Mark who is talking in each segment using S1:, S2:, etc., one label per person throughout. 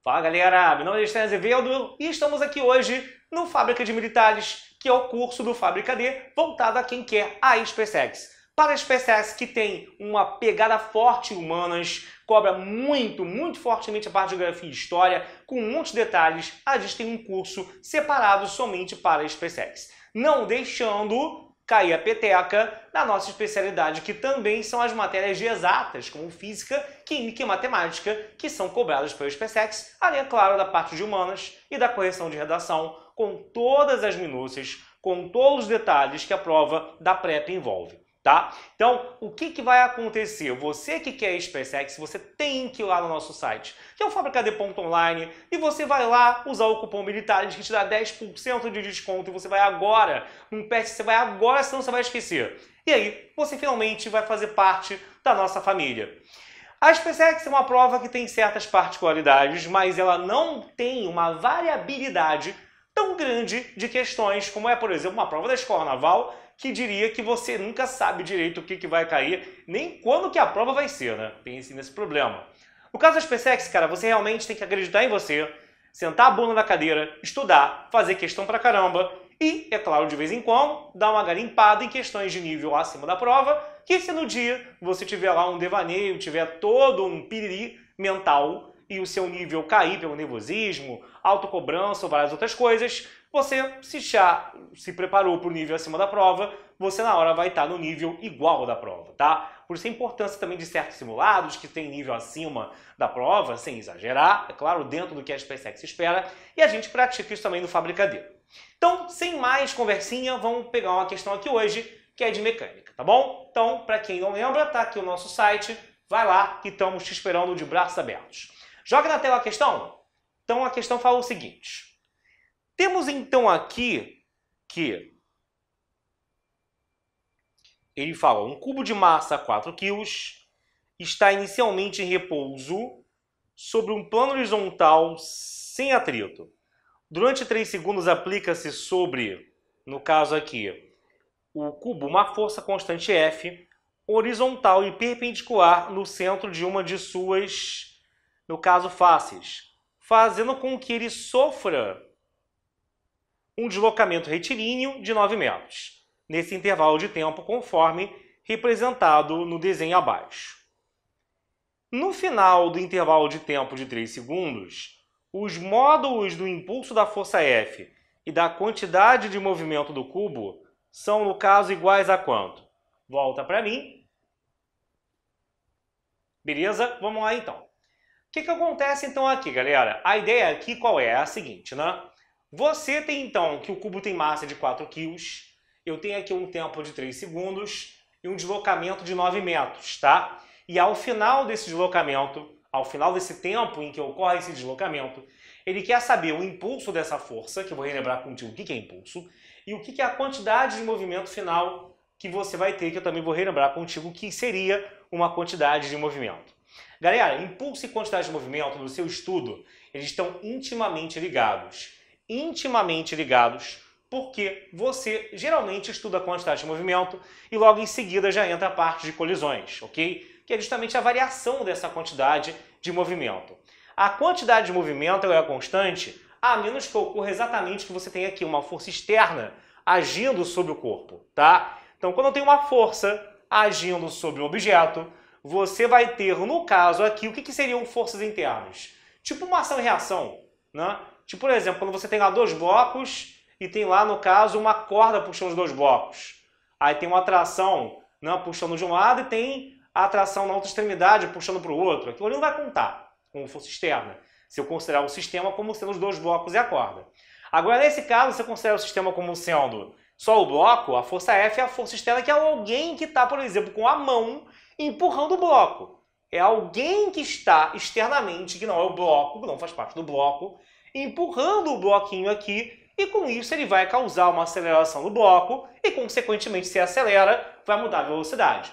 S1: Fala galera, meu nome é Alexandre Azevedo e estamos aqui hoje no Fábrica de Militares, que é o curso do Fábrica D voltado a quem quer a SpaceX. Para a SpaceX que tem uma pegada forte em humanas, cobra muito fortemente a parte de geografia e história, com muitos detalhes, a gente tem um curso separado somente para a SpaceX. Não deixando cair a peteca na nossa especialidade, que também são as matérias de exatas, como física, química e matemática, que são cobradas pela SpaceX, além, é claro, da parte de humanas e da correção de redação, com todas as minúcias, com todos os detalhes que a prova da PrEP envolve. Tá? Então, o que vai acontecer? Você que quer SpaceX, você tem que ir lá no nosso site, que é o fabricad.online, e você vai lá usar o cupom Militares, que te dá 10% de desconto, e você vai agora, não perde, você vai agora, senão você vai esquecer. E aí, você finalmente vai fazer parte da nossa família. A SpaceX é uma prova que tem certas particularidades, mas ela não tem uma variabilidade tão grande de questões, como é, por exemplo, uma prova da Escola Naval, que diria que você nunca sabe direito o que vai cair, nem quando que a prova vai ser, né? Tem nesse problema. No caso da SpaceX, cara, você realmente tem que acreditar em você, sentar a bunda na cadeira, estudar, fazer questão pra caramba e, é claro, de vez em quando, dar uma garimpada em questões de nível acima da prova, que se no dia você tiver lá um devaneio, tiver todo um piriri mental e o seu nível cair pelo nervosismo, autocobrança ou várias outras coisas, você se preparou para o nível acima da prova, você na hora vai estar no nível igual da prova, tá? Por isso a importância também de certos simulados que tem nível acima da prova, sem exagerar, é claro, dentro do que a SpaceX espera, e a gente pratica isso também no Fábrica D. Então, sem mais conversinha, vamos pegar uma questão aqui hoje, que é de mecânica, tá bom? Então, para quem não lembra, tá aqui o nosso site, vai lá que estamos te esperando de braços abertos. Joga na tela a questão. Então, a questão fala o seguinte. Temos então aqui que ele fala, um cubo de massa 4 kg está inicialmente em repouso sobre um plano horizontal sem atrito. Durante 3 segundos aplica-se sobre, no caso aqui, o cubo uma força constante F, horizontal e perpendicular no centro de uma de suas, no caso, faces, fazendo com que ele sofra um deslocamento retilíneo de 9 metros, nesse intervalo de tempo conforme representado no desenho abaixo. No final do intervalo de tempo de 3 segundos, os módulos do impulso da força F e da quantidade de movimento do cubo são, no caso, iguais a quanto? Volta para mim. Beleza? Vamos lá então. O que acontece então aqui, galera? A ideia aqui qual é? É a seguinte, né? Você tem então que o cubo tem massa de 4 kg, eu tenho aqui um tempo de 3 segundos e um deslocamento de 9 metros, tá? E ao final desse deslocamento, ao final desse tempo em que ocorre esse deslocamento, ele quer saber o impulso dessa força, que eu vou relembrar contigo o que é impulso, e o que é a quantidade de movimento final que você vai ter, que eu também vou relembrar contigo que seria uma quantidade de movimento. Galera, impulso e quantidade de movimento no seu estudo, eles estão intimamente ligados. Intimamente ligados, porque você geralmente estuda a quantidade de movimento e logo em seguida já entra a parte de colisões, ok? Que é justamente a variação dessa quantidade de movimento. A quantidade de movimento ela é constante, a menos que ocorra exatamente que você tenha aqui uma força externa agindo sobre o corpo, tá? Então, quando eu tenho uma força agindo sobre o objeto, você vai ter, no caso aqui, o que seriam forças internas? Tipo uma ação e reação, né? Tipo, por exemplo, quando você tem lá 2 blocos e tem lá, no caso, uma corda puxando os 2 blocos. Aí tem uma atração, né, puxando de um lado e tem a atração na outra extremidade puxando para o outro. Aquilo ali não vai contar como força externa, se eu considerar o sistema como sendo os 2 blocos e a corda. Agora, nesse caso, você considera o sistema como sendo só o bloco, a força F é a força externa, que é alguém que está, por exemplo, com a mão empurrando o bloco. É alguém que está externamente, que não é o bloco, não faz parte do bloco, empurrando o bloquinho aqui, e com isso ele vai causar uma aceleração no bloco e, consequentemente, se acelera, vai mudar a velocidade.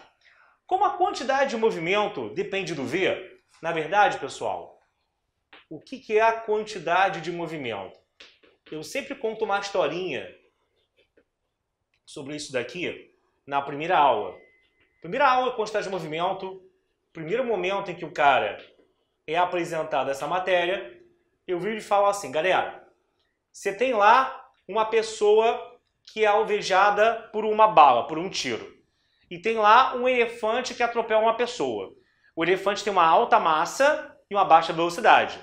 S1: Como a quantidade de movimento depende do V, na verdade, pessoal, o que é a quantidade de movimento? Eu sempre conto uma historinha sobre isso daqui na primeira aula. Primeira aula, quantidade de movimento, primeiro momento em que o cara é apresentado essa matéria, eu vi ele falar assim, galera, você tem lá uma pessoa que é alvejada por uma bala, por um tiro. E tem lá um elefante que atropela uma pessoa. O elefante tem uma alta massa e uma baixa velocidade.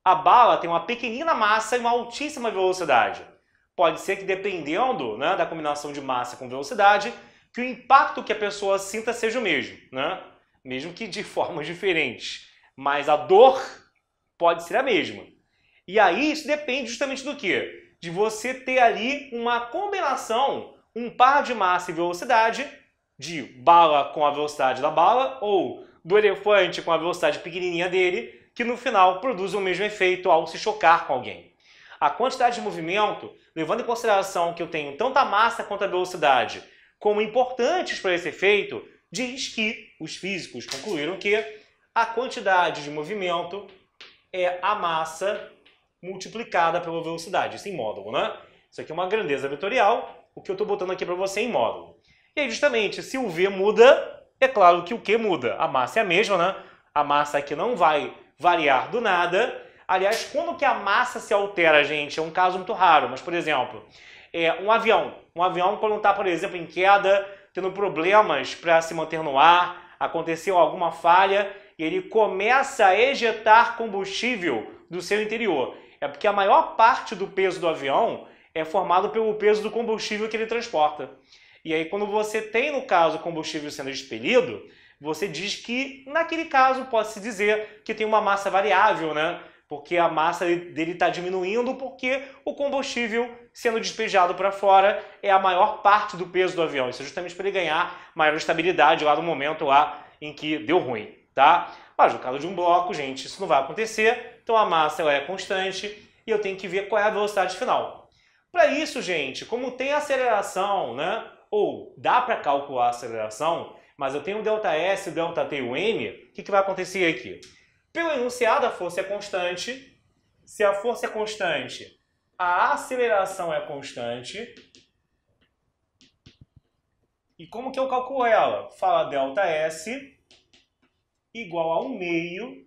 S1: A bala tem uma pequenina massa e uma altíssima velocidade. Pode ser que, dependendo, né, da combinação de massa com velocidade, que o impacto que a pessoa sinta seja o mesmo, né? Mesmo que de formas diferentes. Mas a dor pode ser a mesma. E aí isso depende justamente do quê? De você ter ali uma combinação, um par de massa e velocidade, de bala com a velocidade da bala, ou do elefante com a velocidade pequenininha dele, que no final produz o mesmo efeito ao se chocar com alguém. A quantidade de movimento, levando em consideração que eu tenho tanto a massa quanto a velocidade como importantes para esse efeito, diz que os físicos concluíram que a quantidade de movimento é a massa multiplicada pela velocidade, isso em módulo, né? Isso aqui é uma grandeza vetorial, o que eu estou botando aqui para você em módulo. E aí, justamente, se o V muda, é claro que o Q muda. A massa é a mesma, né? A massa aqui não vai variar do nada. Aliás, quando que a massa se altera, gente, é um caso muito raro. Mas, por exemplo, um avião. Um avião, quando está, por exemplo, em queda, tendo problemas para se manter no ar, aconteceu alguma falha, e ele começa a ejetar combustível do seu interior. É porque a maior parte do peso do avião é formado pelo peso do combustível que ele transporta. E aí, quando você tem, no caso, o combustível sendo expelido, você diz que, naquele caso, pode-se dizer que tem uma massa variável, né? Porque a massa dele está diminuindo porque o combustível sendo despejado para fora é a maior parte do peso do avião. Isso é justamente para ele ganhar maior estabilidade lá no momento lá em que deu ruim, tá? Mas no caso de um bloco, gente, isso não vai acontecer. Então a massa ela é constante e eu tenho que ver qual é a velocidade final. Para isso, gente, como tem aceleração, né? Ou dá para calcular a aceleração, mas eu tenho o ΔS, o ΔT e o M, o que vai acontecer aqui? Pelo enunciado, a força é constante. Se a força é constante, a aceleração é constante. E como que eu calculo ela? Fala ΔS igual a 1 meio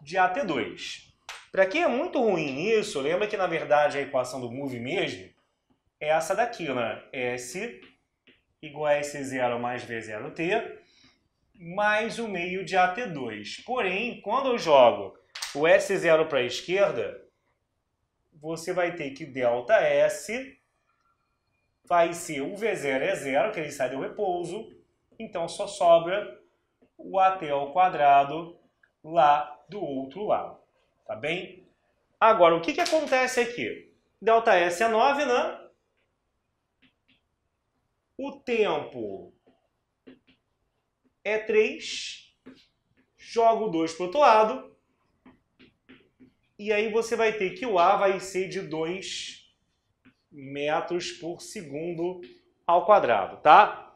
S1: de AT2. Para quem é muito ruim nisso, lembra que na verdade a equação do move mesmo é essa daqui, né? S igual a S0 mais V0T mais 1 meio de AT2. Porém, quando eu jogo o S0 para a esquerda, você vai ter que ΔS vai ser o V0 é zero, que ele sai do repouso, então só sobra o AT ao quadrado lá do outro lado, tá bem? Agora, o que acontece aqui? ΔS é 9, né? O tempo é 3, joga o 2 para o outro lado, e aí você vai ter que o A vai ser de 2 metros por segundo ao quadrado, tá?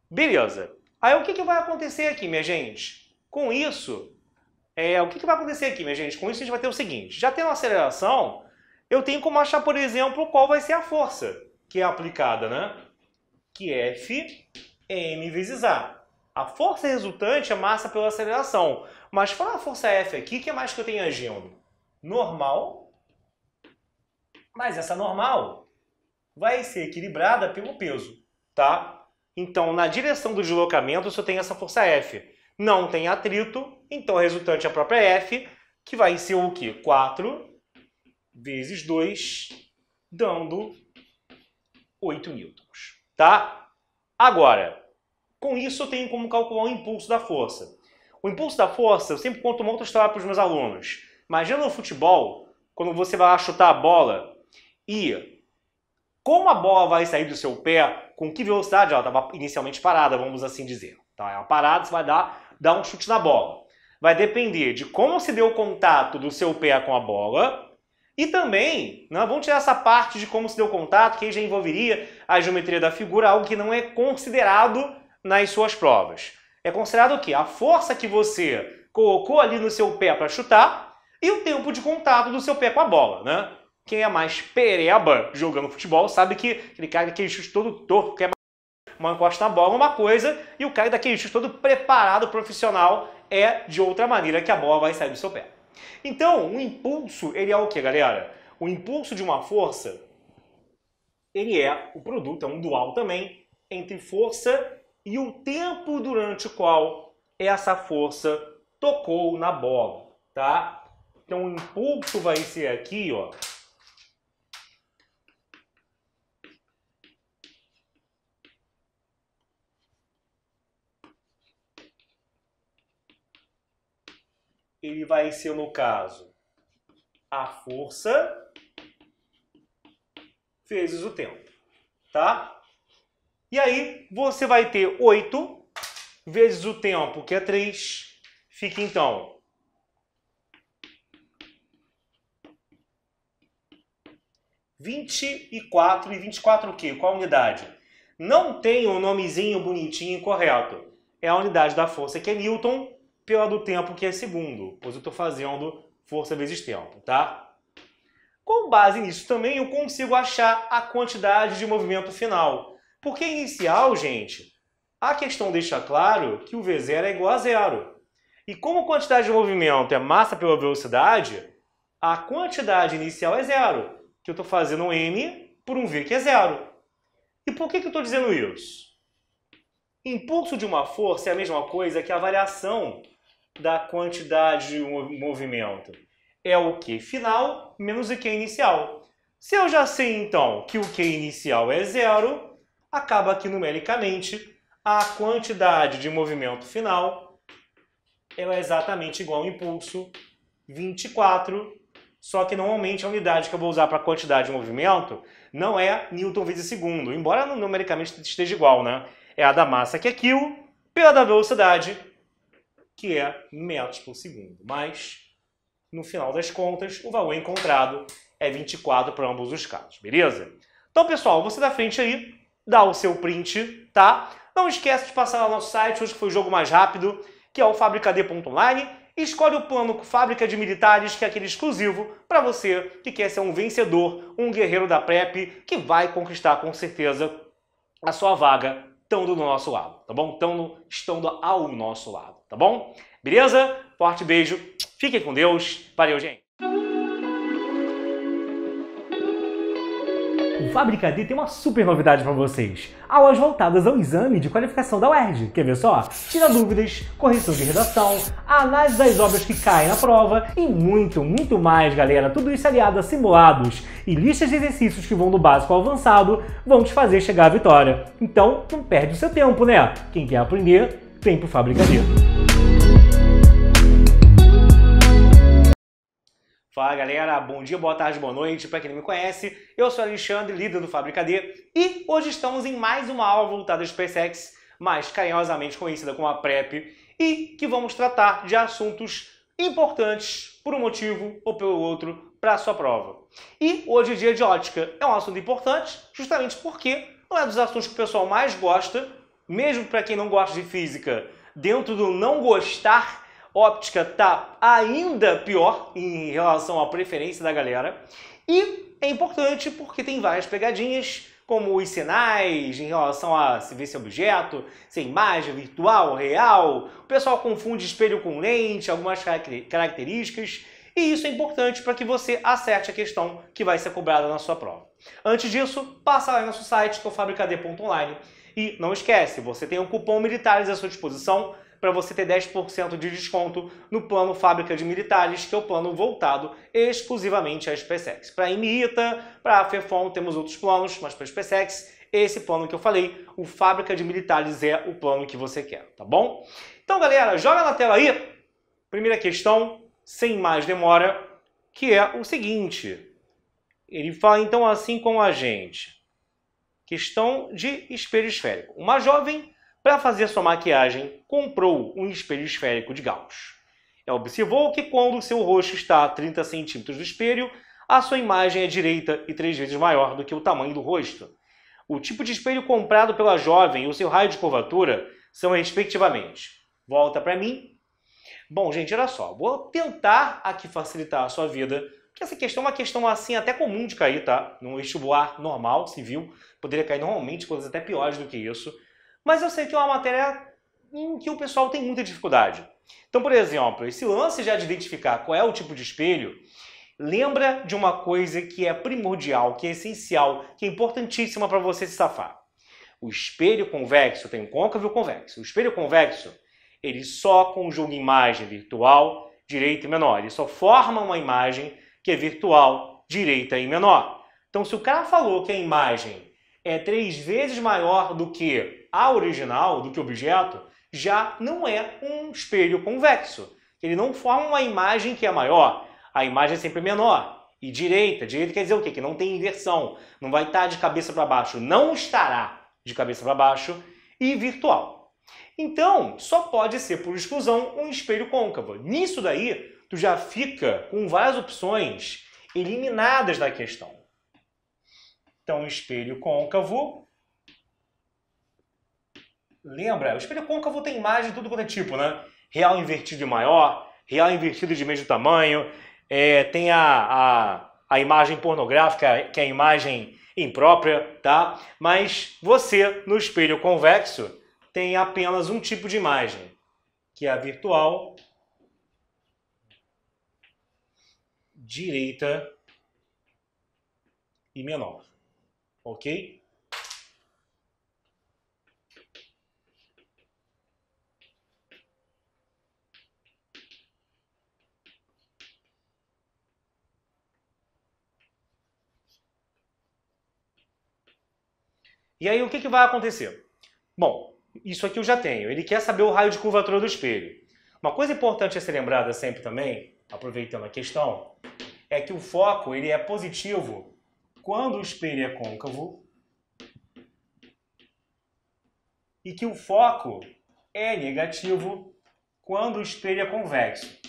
S1: Beleza. Aí o que vai acontecer aqui, minha gente? Com isso, o que vai acontecer aqui, minha gente? Com isso a gente vai ter o seguinte, já tendo aceleração, eu tenho como achar, por exemplo, qual vai ser a força que é aplicada, né? Que F é m vezes A. A força resultante é massa pela aceleração. Mas fora a força F aqui, o que mais que eu tenho agindo? Normal. Mas essa normal vai ser equilibrada pelo peso, tá? Então, na direção do deslocamento, eu só tenho essa força F. Não tem atrito, então a resultante é a própria F, que vai ser o quê? 4 vezes 2, dando 8 newtons, tá? Agora, com isso eu tenho como calcular o impulso da força. O impulso da força, eu sempre conto uma outra história para os meus alunos. Imagina no futebol, quando você vai lá chutar a bola e como a bola vai sair do seu pé, com que velocidade ela estava inicialmente parada, vamos assim dizer. Tá? Ela parada, você vai dar um chute na bola. Vai depender de como se deu o contato do seu pé com a bola e também, né, vamos tirar essa parte de como se deu o contato, que aí já envolveria a geometria da figura, algo que não é considerado nas suas provas. É considerado o quê? A força que você colocou ali no seu pé para chutar e o tempo de contato do seu pé com a bola, né? Quem é mais pereba jogando futebol sabe que aquele cara daquele chute todo torto, que é uma encosta na bola é uma coisa, e o cara daquele chute todo preparado profissional é de outra maneira que a bola vai sair do seu pé. Então, o impulso, ele é o que, galera? O impulso de uma força, ele é o produto, é um dual também, entre força e o tempo durante o qual essa força tocou na bola, tá? Então, o impulso vai ser aqui, ó. Ele vai ser, no caso, a força vezes o tempo, tá? E aí, você vai ter 8 vezes o tempo, que é 3, fica então 24, e 24 o quê? Qual a unidade? Não tem o nomezinho bonitinho correto. É a unidade da força, que é Newton, pela do tempo, que é segundo, pois eu estou fazendo força vezes tempo, tá? Com base nisso também, eu consigo achar a quantidade de movimento final. Porque inicial, gente, a questão deixa claro que o V0 é igual a zero. E como a quantidade de movimento é massa pela velocidade, a quantidade inicial é zero. Que eu estou fazendo um m por um v que é zero. E por que eu estou dizendo isso? Impulso de uma força é a mesma coisa que a variação da quantidade de movimento. É o Q final menos o Q inicial. Se eu já sei, então, que o Q inicial é zero, acaba que, numericamente, a quantidade de movimento final ela é exatamente igual ao impulso 24, só que normalmente a unidade que eu vou usar para a quantidade de movimento não é Newton vezes segundo, embora numericamente esteja igual, né? É a da massa, que é Q, pela da velocidade, que é metros por segundo. Mas, no final das contas, o valor encontrado é 24 para ambos os casos, beleza? Então, pessoal, você da frente aí, dá o seu print, tá? Não esquece de passar lá no nosso site, hoje que foi o jogo mais rápido, que é o fabricad.online, e escolhe o plano Fábrica de Militares, que é aquele exclusivo para você que quer ser um vencedor, um guerreiro da PrEP, que vai conquistar com certeza a sua vaga estando do nosso lado, tá bom? Estando ao nosso lado, tá bom? Beleza? Forte beijo, fiquem com Deus, valeu, gente! O Fabricad tem uma super novidade para vocês. Aulas voltadas ao exame de qualificação da UERJ. Quer ver só? Tira dúvidas, correção de redação, análise das obras que caem na prova e muito, muito mais, galera. Tudo isso aliado a simulados e listas de exercícios que vão do básico ao avançado vão te fazer chegar à vitória. Então, não perde o seu tempo, né? Quem quer aprender, vem pro Fabricad. Fala galera, bom dia, boa tarde, boa noite. Para quem não me conhece, eu sou Alexandre, líder do Fabricad, e hoje estamos em mais uma aula voltada à SpaceX, mais carinhosamente conhecida como a PrEP, e que vamos tratar de assuntos importantes por um motivo ou pelo outro para a sua prova. E hoje, dia de ótica, é um assunto importante justamente porque não é dos assuntos que o pessoal mais gosta, mesmo para quem não gosta de física, dentro do não gostar, óptica está ainda pior em relação à preferência da galera. E é importante porque tem várias pegadinhas, como os sinais em relação a se ver esse objeto, se é imagem virtual, real. O pessoal confunde espelho com lente, algumas características. E isso é importante para que você acerte a questão que vai ser cobrada na sua prova. Antes disso, passa lá no nosso site, que é o fabricad.online. E não esquece, você tem um cupom Militares à sua disposição para você ter 10% de desconto no plano Fábrica de Militares, que é o plano voltado exclusivamente à SpaceX. Para a IMITA, para a FEFON temos outros planos, mas para a SpaceX, esse plano que eu falei, o Fábrica de Militares é o plano que você quer, tá bom? Então, galera, joga na tela aí, primeira questão, sem mais demora, que é o seguinte. Ele fala então assim com a gente. Questão de espelho esférico. Uma jovem, para fazer sua maquiagem, comprou um espelho esférico de Gauss. Ela observou que quando seu rosto está a 30 centímetros do espelho, a sua imagem é direita e 3 vezes maior do que o tamanho do rosto. O tipo de espelho comprado pela jovem e o seu raio de curvatura são respectivamente. Volta para mim. Bom, gente, olha só. Vou tentar aqui facilitar a sua vida, porque essa questão é uma questão assim até comum de cair, tá? No vestibular normal, civil, poderia cair normalmente coisas até piores do que isso. Mas eu sei que é uma matéria em que o pessoal tem muita dificuldade. Então, por exemplo, esse lance já de identificar qual é o tipo de espelho, lembra de uma coisa que é primordial, que é essencial, que é importantíssima para você se safar. O espelho convexo tem o côncavo e o convexo. O espelho convexo, ele só conjuga imagem virtual, direita e menor. Ele só forma uma imagem que é virtual, direita e menor. Então, se o cara falou que a imagem é 3 vezes maior do que a original, do que o objeto, já não é um espelho convexo. Ele não forma uma imagem que é maior. A imagem é sempre menor. E direita quer dizer o quê? Que não tem inversão. Não vai estar de cabeça para baixo. Não estará de cabeça para baixo. E virtual. Então, só pode ser por exclusão um espelho côncavo. Nisso daí, tu já fica com várias opções eliminadas da questão. Então, espelho côncavo. Lembra? O espelho côncavo tem imagem de tudo quanto é tipo, né? Real invertido e maior, real invertido de mesmo tamanho. Tem a imagem pornográfica, que é a imagem imprópria, tá? Mas você, no espelho convexo, tem apenas um tipo de imagem, que é a virtual, direita e menor. Ok? E aí, o que vai acontecer? Bom, isso aqui eu já tenho. Ele quer saber o raio de curvatura do espelho. Uma coisa importante a ser lembrada sempre também, aproveitando a questão, é que o foco ele é positivo quando o espelho é côncavo e que o foco é negativo quando o espelho é convexo.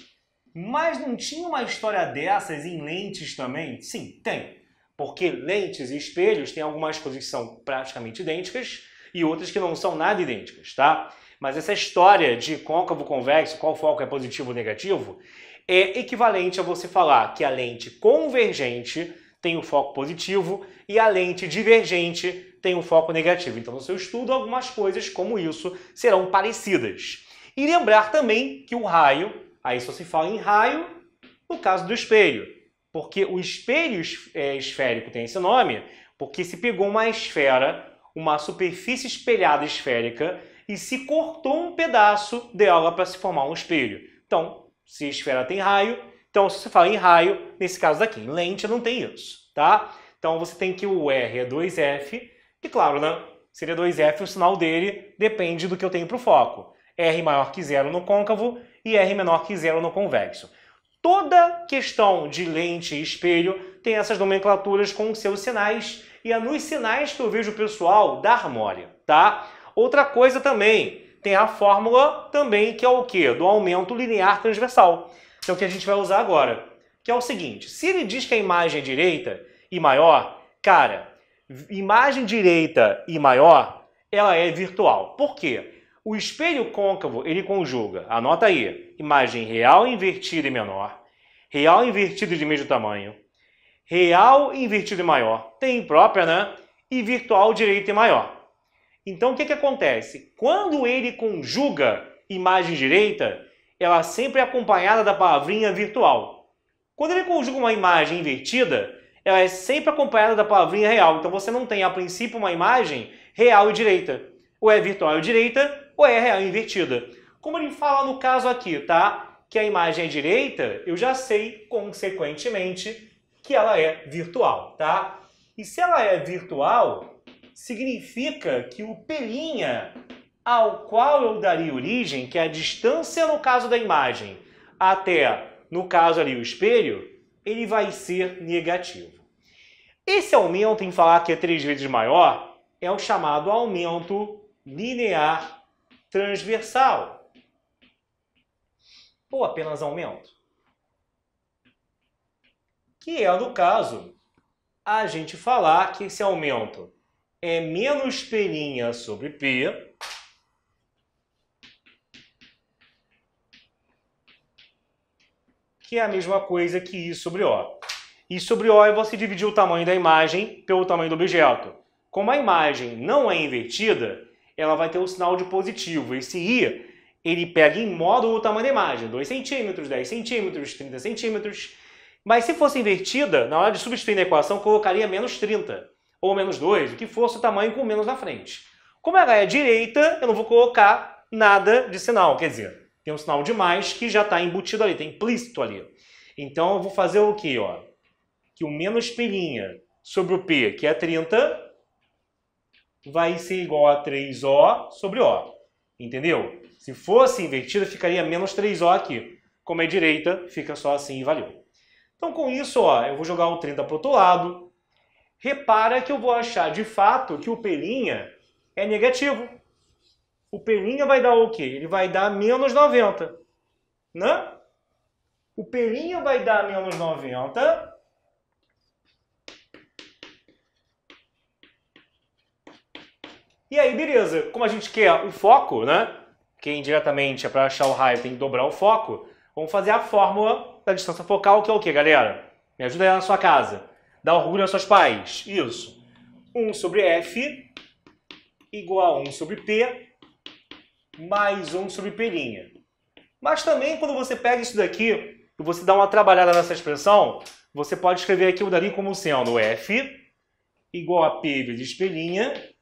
S1: Mas não tinha uma história dessas em lentes também? Sim, tem. Porque lentes e espelhos têm algumas coisas que são praticamente idênticas e outras que não são nada idênticas, tá? Mas essa história de côncavo, convexo, qual foco é positivo ou negativo, é equivalente a você falar que a lente convergente tem o foco positivo e a lente divergente tem o foco negativo. Então, no seu estudo, algumas coisas como isso serão parecidas. E lembrar também que o raio, aí só se fala em raio no caso do espelho, porque o espelho esférico tem esse nome porque se pegou uma esfera, uma superfície espelhada esférica, e se cortou um pedaço dela para se formar um espelho. Então, se a esfera tem raio, então se você fala em raio, nesse caso daqui, em lente não tem isso, tá? Então você tem que o R é 2F, e claro, né? Seria 2F, o sinal dele depende do que eu tenho para o foco. R maior que 0 no côncavo e R menor que 0 no convexo. Toda questão de lente e espelho tem essas nomenclaturas com seus sinais, e é nos sinais que eu vejo o pessoal dar mole, tá? Outra coisa também, tem a fórmula também que é o quê? Do aumento linear transversal, que é o que a gente vai usar agora, que é o seguinte, se ele diz que a imagem é direita e maior, cara, imagem direita e maior, ela é virtual. Por quê? O espelho côncavo, ele conjuga, anota aí, imagem real invertida e menor, real invertido de mesmo tamanho, real invertido e maior, tem imprópria, né? E virtual direita e maior. Então, o que acontece? Quando ele conjuga imagem direita, ela sempre é acompanhada da palavrinha virtual. Quando ele conjuga uma imagem invertida, ela é sempre acompanhada da palavrinha real. Então, você não tem, a princípio, uma imagem real e direita. Ou é virtual e direita, ou é real e invertida. Como ele fala no caso aqui, tá? Que a imagem é direita, eu já sei, consequentemente, que ela é virtual, tá? E se ela é virtual, significa que o pelinha ao qual eu daria origem, que é a distância no caso da imagem, até, no caso ali, o espelho, ele vai ser negativo. Esse aumento em falar que é 3 vezes maior é o chamado aumento linear transversal. Ou apenas aumento. Que é, no caso, a gente falar que esse aumento é menos pelinha sobre P, que é a mesma coisa que I sobre O. I sobre O é você dividir o tamanho da imagem pelo tamanho do objeto. Como a imagem não é invertida, ela vai ter o sinal de positivo. Esse I ele pega em módulo o tamanho da imagem, 2 centímetros, 10 centímetros, 30 centímetros. Mas se fosse invertida, na hora de substituir na equação, colocaria menos 30, ou menos 2, o que fosse o tamanho com menos na frente. Como ela é direita, eu não vou colocar nada de sinal, quer dizer, tem um sinal de mais que já está embutido ali, está implícito ali. Então eu vou fazer o quê? Ó? Que o menos π sobre o P, que é 30, vai ser igual a 3O sobre O. Entendeu? Se fosse invertida, ficaria menos 3O aqui. Como é direita, fica só assim e valeu. Então com isso, ó, eu vou jogar o 30 para o outro lado. Repara que eu vou achar de fato que o P' é negativo. O P' vai dar o quê? Ele vai dar menos 90. Né? O P' vai dar menos 90. E aí, beleza. Como a gente quer o foco, né? Que indiretamente é para achar o raio, tem que dobrar o foco. Vamos fazer a fórmula da distância focal, que é o quê, galera? Me ajuda aí na sua casa. Dá orgulho aos seus pais. Isso. 1 sobre F igual a 1 sobre P mais 1 sobre P'. Mas também, quando você pega isso daqui e você dá uma trabalhada nessa expressão, você pode escrever aquilo dali como sendo F igual a P vezes P'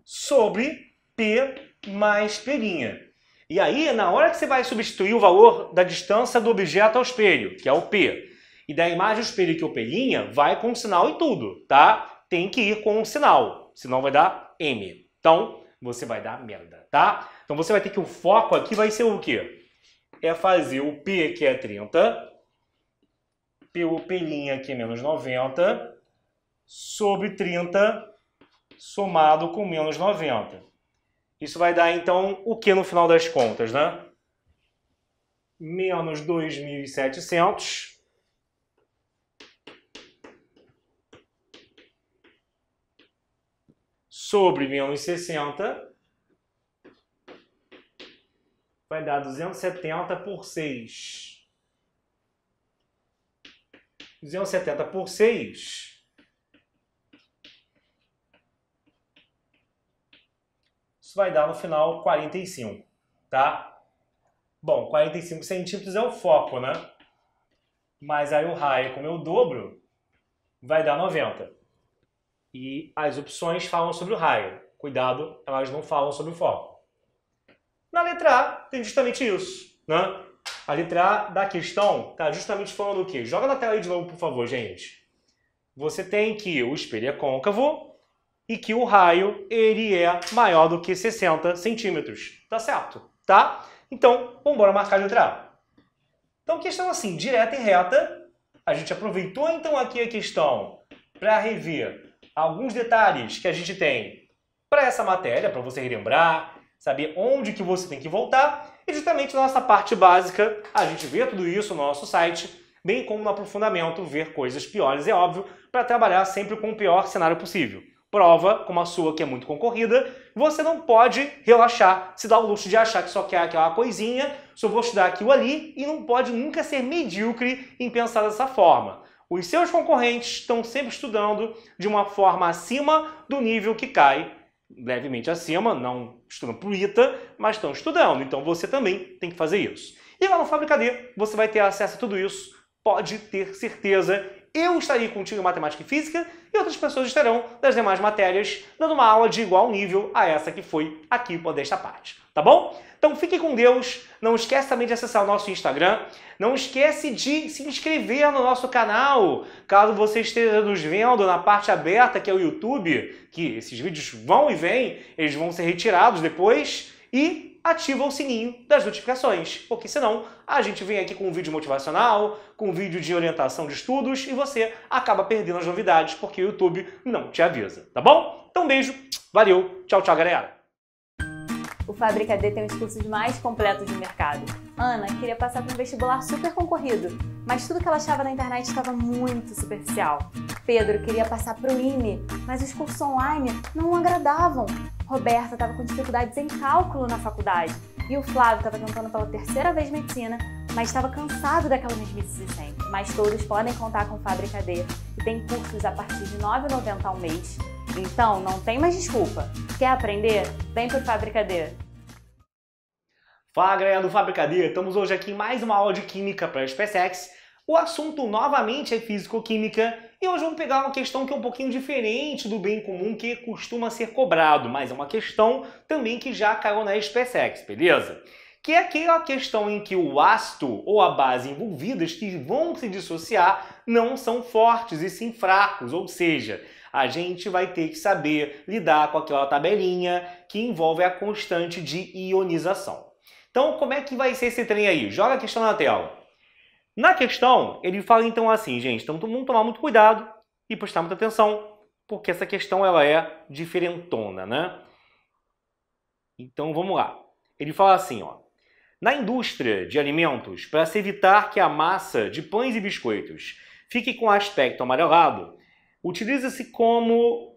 S1: sobre P mais P'. E aí, na hora que você vai substituir o valor da distância do objeto ao espelho, que é o P, e da imagem ao espelho, que é o P', vai com sinal e tudo, tá? Tem que ir com um sinal, senão vai dar M. Então, você vai dar merda, tá? Então, você vai ter que o foco aqui vai ser o quê? É fazer o P, que é 30, o P', que é menos 90, sobre 30, somado com menos 90. Isso vai dar, então, o que no final das contas, né? Menos 2.700 sobre menos 60 vai dar 270 por 6. 270 por 6 vai dar no final 45, tá? Bom, 45 centímetros é o foco, né? Mas aí o raio, como eu dobro, vai dar 90. E as opções falam sobre o raio. Cuidado, elas não falam sobre o foco. Na letra A tem justamente isso, né? A letra A da questão tá justamente falando o quê? Joga na tela aí de novo, por favor, gente. Você tem que o espelho é côncavo e que o raio ele é maior do que 60 centímetros. Tá certo? Tá? Então, vamos embora marcar a letra A. Então, questão assim, direta e reta. A gente aproveitou então aqui a questão para rever alguns detalhes que a gente tem para essa matéria, para você relembrar, saber onde que você tem que voltar. E justamente na nossa parte básica, a gente vê tudo isso no nosso site, bem como no aprofundamento, ver coisas piores, é óbvio, para trabalhar sempre com o pior cenário possível. Prova, como a sua, que é muito concorrida, você não pode relaxar, se dar o luxo de achar que só quer aquela coisinha, só vou estudar aquilo ali, e não pode nunca ser medíocre em pensar dessa forma. Os seus concorrentes estão sempre estudando de uma forma acima do nível que cai, levemente acima, não estudando por ITA, mas estão estudando, então você também tem que fazer isso. E lá no Fábrica D, você vai ter acesso a tudo isso, pode ter certeza. Eu estarei contigo em Matemática e Física e outras pessoas estarão das demais matérias, dando uma aula de igual nível a essa que foi aqui por desta parte, tá bom? Então fique com Deus, não esquece também de acessar o nosso Instagram, não esquece de se inscrever no nosso canal, caso você esteja nos vendo na parte aberta que é o YouTube, que esses vídeos vão e vêm, eles vão ser retirados depois, e ativa o sininho das notificações, porque senão a gente vem aqui com um vídeo motivacional, com um vídeo de orientação de estudos e você acaba perdendo as novidades porque o YouTube não te avisa, tá bom? Então beijo, valeu, tchau, tchau, galera!
S2: O Fábrica D tem os cursos mais completos do mercado. Ana queria passar para um vestibular super concorrido, mas tudo que ela achava na internet estava muito superficial. Pedro queria passar para o IME, mas os cursos online não o agradavam. Roberta estava com dificuldades em cálculo na faculdade. E o Flávio estava tentando pela terceira vez medicina, mas estava cansado daquela mesmice de sempre. Mas todos podem contar com Fábrica D e tem cursos a partir de R$ 9,90 ao mês. Então, não tem mais desculpa. Quer aprender? Vem pro Fábrica D!
S1: Fala galera do Fábrica D, estamos hoje aqui em mais uma aula de Química para a SpaceX. O assunto novamente é Físico-Química e hoje vamos pegar uma questão que é um pouquinho diferente do bem comum que costuma ser cobrado, mas é uma questão também que já caiu na SpaceX, beleza? Que é aquela questão em que o ácido ou a base envolvidas que vão se dissociar não são fortes e sim fracos, ou seja, a gente vai ter que saber lidar com aquela tabelinha que envolve a constante de ionização. Então, como é que vai ser esse trem aí? Joga a questão na tela. Na questão, ele fala então assim, gente, então vamos tomar muito cuidado e prestar muita atenção, porque essa questão ela é diferentona, né? Então, vamos lá. Ele fala assim, ó. Na indústria de alimentos, para se evitar que a massa de pães e biscoitos fique com aspecto amarelado, utiliza-se como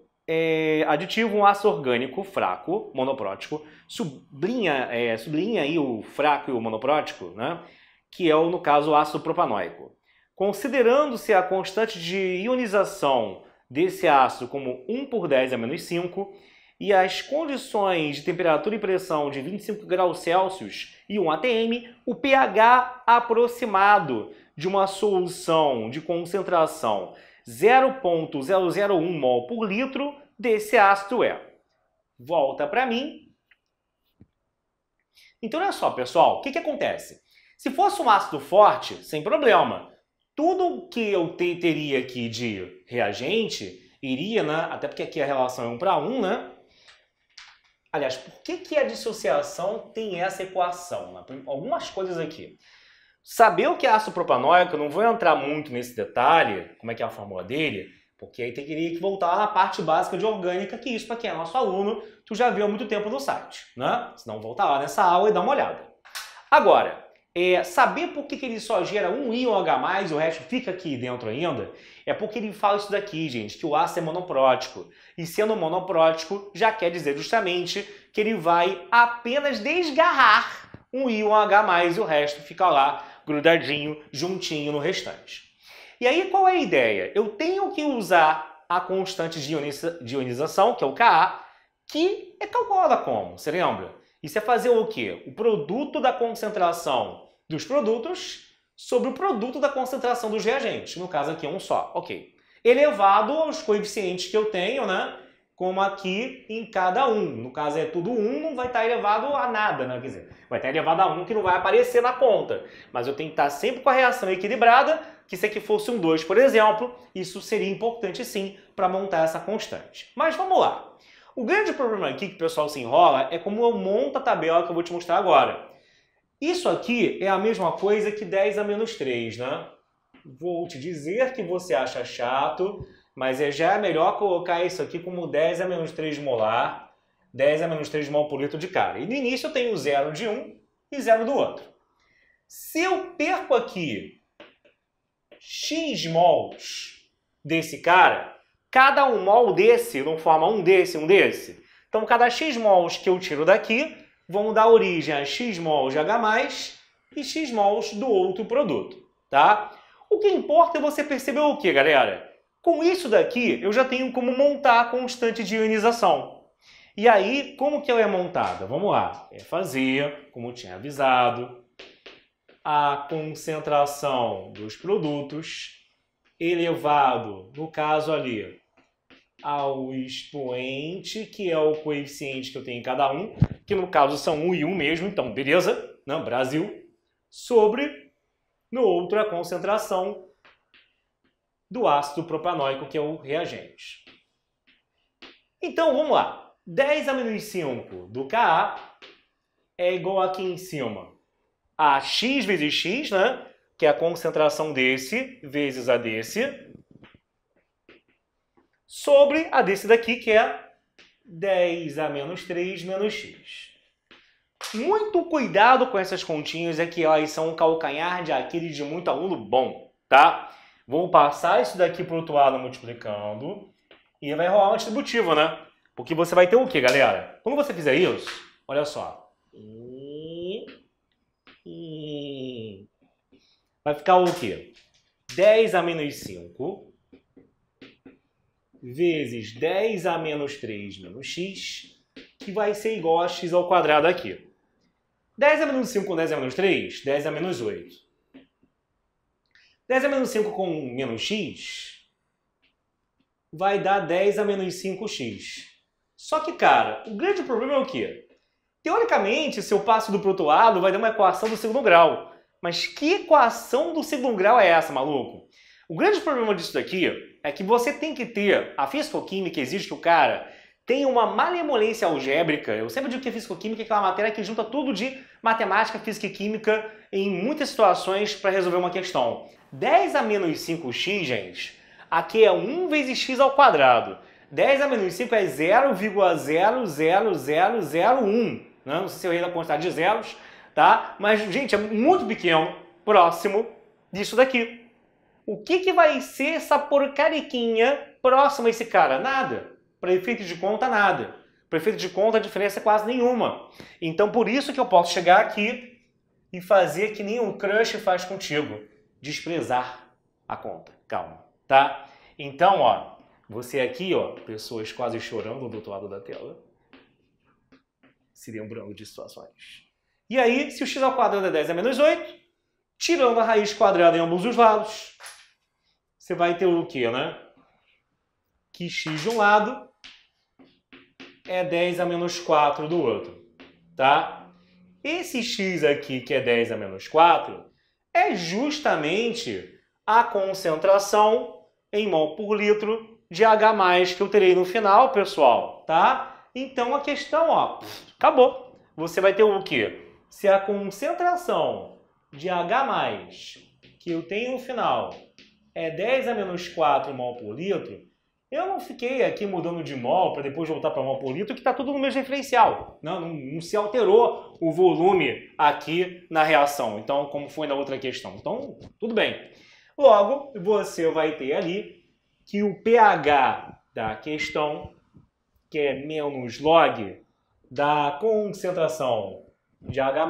S1: aditivo um ácido orgânico fraco, monoprótico, sublinha aí o fraco e o monoprótico, né? Que é, no caso, o ácido propanóico. Considerando-se a constante de ionização desse ácido como 1 por 10 a menos 5 e as condições de temperatura e pressão de 25 graus Celsius e 1 atm, o pH aproximado de uma solução de concentração 0,001 mol por litro desse ácido é. Volta para mim. Então, olha só, pessoal, o que acontece? Se fosse um ácido forte, sem problema. Tudo que eu teria aqui de reagente iria, né? Até porque aqui a relação é 1 para 1, né? Aliás, por que a dissociação tem essa equação? Né? Algumas coisas aqui. Saber o que é ácido propanóico, eu não vou entrar muito nesse detalhe, como é que é a fórmula dele, porque aí teria que voltar na parte básica de orgânica, que isso, para quem é nosso aluno, tu já viu há muito tempo no site, né? Se não, volta lá nessa aula e dá uma olhada. Agora, saber por que ele só gera um íon H+, e o resto fica aqui dentro ainda, é porque ele fala isso daqui, gente, que o ácido é monoprótico. E sendo monoprótico, já quer dizer justamente que ele vai apenas desgarrar um íon H+, e o resto fica lá grudadinho, juntinho no restante. E aí, qual é a ideia? Eu tenho que usar a constante de ionização, que é o Ka, que é calculada como? Você lembra? Isso é fazer o quê? O produto da concentração dos produtos sobre o produto da concentração dos reagentes. No caso aqui é um só. Ok. Elevado aos coeficientes que eu tenho, né? Como aqui em cada um. No caso é tudo 1, não vai estar elevado a nada, né? Quer dizer, vai estar elevado a 1 que não vai aparecer na conta. Mas eu tenho que estar sempre com a reação equilibrada, que se aqui fosse um 2, por exemplo, isso seria importante sim para montar essa constante. Mas vamos lá. O grande problema aqui que o pessoal se enrola é como eu monto a tabela que eu vou te mostrar agora. Isso aqui é a mesma coisa que 10 a menos 3, né? Vou te dizer que você acha chato, mas já é melhor colocar isso aqui como 10 a menos 3 molar, 10 a menos 3 mol por litro de cara. E no início eu tenho 0 de um e 0 do outro. Se eu perco aqui x mols desse cara, cada um mol desse não forma um desse. Então, cada x mols que eu tiro daqui vão dar origem a x mols de H+, e x mols do outro produto, tá? O que importa é você perceber o que, galera? Com isso daqui, eu já tenho como montar a constante de ionização. E aí, como que ela é montada? Vamos lá. É fazer, como eu tinha avisado, a concentração dos produtos elevado, no caso ali, ao expoente, que é o coeficiente que eu tenho em cada um, que no caso são 1 e 1 mesmo, então beleza, né? Brasil, sobre, no outro, a concentração do ácido propanóico, que é o reagente. Então, vamos lá. 10 a menos 5 do Ka é igual aqui em cima a x vezes x, né? Que é a concentração desse vezes a desse, sobre a desse daqui, que é 10 a menos 3 menos x. Muito cuidado com essas continhas, é que elas são um calcanhar de Aquiles de muito aluno bom, tá? Vou passar isso daqui para o outro lado multiplicando e vai rolar uma distributiva, né? Porque você vai ter o quê, galera? Quando você fizer isso, olha só. Vai ficar o quê? 10 a menos 5 vezes 10 a menos 3 menos x que vai ser igual a x ao quadrado aqui. 10 a menos 5 com 10 a menos 3, 10 a menos 8. 10 a menos 5 com menos x vai dar 10 a menos 5x. Só que, cara, o grande problema é o quê? Teoricamente, se eu passo do pro outro lado, vai dar uma equação do segundo grau. Mas que equação do segundo grau é essa, maluco? O grande problema disso daqui é que você tem que ter... A físico-química exige que o cara tenha uma malemolência algébrica. Eu sempre digo que a físico-química é aquela matéria que junta tudo de matemática, física e química em muitas situações para resolver uma questão. 10 a menos 5x, gente, aqui é 1 vezes x ao quadrado. 10 a menos 5 é 0,00001. Não sei se eu errei na quantidade de zeros, tá? Mas, gente, é muito pequeno, próximo disso daqui. O que vai ser essa porcariquinha próximo a esse cara? Nada. Para efeito de conta, nada. Para efeito de conta, a diferença é quase nenhuma. Então, por isso que eu posso chegar aqui e fazer que nem um crush faz contigo. Desprezar a conta. Calma, tá? Então, ó, você aqui, ó, pessoas quase chorando do outro lado da tela, se lembrando de situações. E aí, se o x ao quadrado é 10 a menos 8, tirando a raiz quadrada em ambos os lados, você vai ter o quê, né? Que x de um lado é 10 a menos 4 do outro, tá? Esse x aqui, que é 10 a menos 4, é justamente a concentração em mol por litro de H+, que eu terei no final, pessoal, tá? Então, a questão, ó, acabou. Você vai ter o quê? Se a concentração de H+, que eu tenho no final, é 10 a menos 4 mol por litro, eu não fiquei aqui mudando de mol para depois voltar para mol por litro, que está tudo no mesmo referencial. Não se alterou o volume aqui na reação, então, como foi na outra questão. Então, tudo bem. Logo, você vai ter ali que o pH da questão, que é menos log da concentração de H+,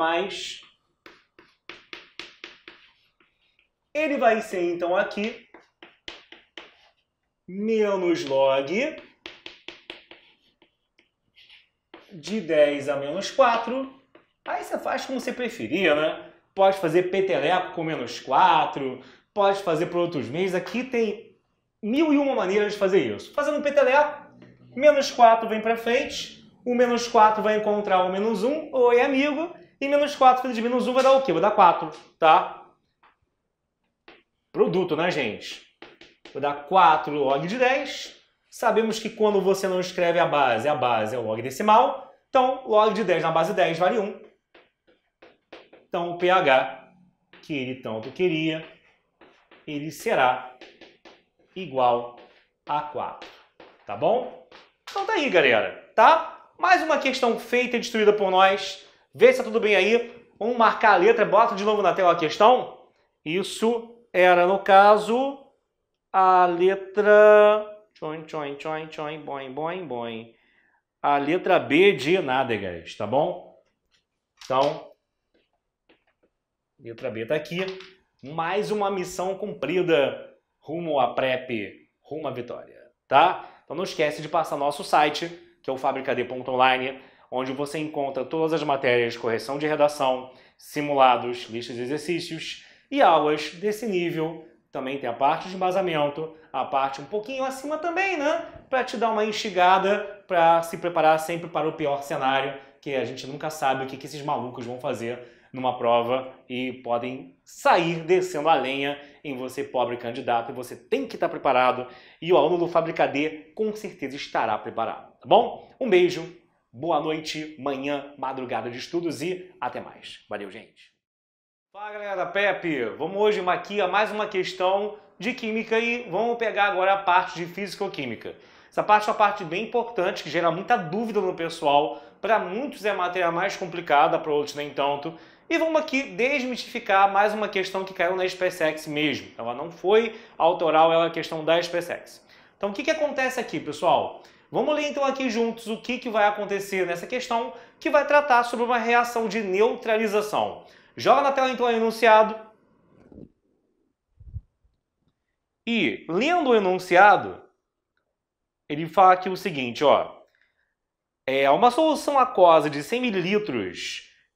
S1: ele vai ser, então, aqui menos log de 10 a menos 4. Aí você faz como você preferir, né? Pode fazer peteleco com menos 4, pode fazer por outros meios. Aqui tem 1001 maneiras de fazer isso. Fazendo um peteleco, menos 4 vem para frente, o menos 4 vai encontrar o menos 1, oi amigo, e menos 4 vezes menos 1 vai dar o quê? Vai dar 4, tá? Produto, né, gente? Vai dar 4 log de 10. Sabemos que quando você não escreve a base é o log decimal. Então, log de 10 na base 10 vale 1. Então, o pH que ele tanto queria, ele será igual a 4. Tá bom? Então tá aí, galera. Tá? Mais uma questão feita e destruída por nós. Vê se tá tudo bem aí. Vamos marcar a letra. Bota de novo na tela a questão. Isso era, no caso, a letra... boing. A letra B de nádegas, tá bom? Então, letra B tá aqui. Mais uma missão cumprida rumo à PrEP, rumo à vitória, tá? Então não esquece de passar no nosso site, que é o fabricad.online, onde você encontra todas as matérias de correção de redação, simulados, listas de exercícios e aulas desse nível. Também tem a parte de embasamento, a parte um pouquinho acima também, né? Para te dar uma instigada, para se preparar sempre para o pior cenário, que a gente nunca sabe o que esses malucos vão fazer numa prova e podem sair descendo a lenha em você, pobre candidato, e você tem que estar preparado, e o aluno do Fabricad com certeza estará preparado, tá bom? Um beijo, boa noite, manhã, madrugada de estudos e até mais. Valeu, gente! Fala, galera da PrEP! Vamos hoje aqui a mais uma questão de química e vamos pegar agora a parte de físico-química. Essa parte é uma parte bem importante, que gera muita dúvida no pessoal. Para muitos é a matéria mais complicada, para outros nem tanto. E vamos aqui desmistificar mais uma questão que caiu na SpaceX mesmo. Ela não foi autoral, ela é a questão da SpaceX. Então o que acontece aqui, pessoal? Vamos ler então aqui juntos o que vai acontecer nessa questão, que vai tratar sobre uma reação de neutralização. Joga na tela então o enunciado. E lendo o enunciado, ele fala aqui o seguinte, ó. é uma solução aquosa de 100 ml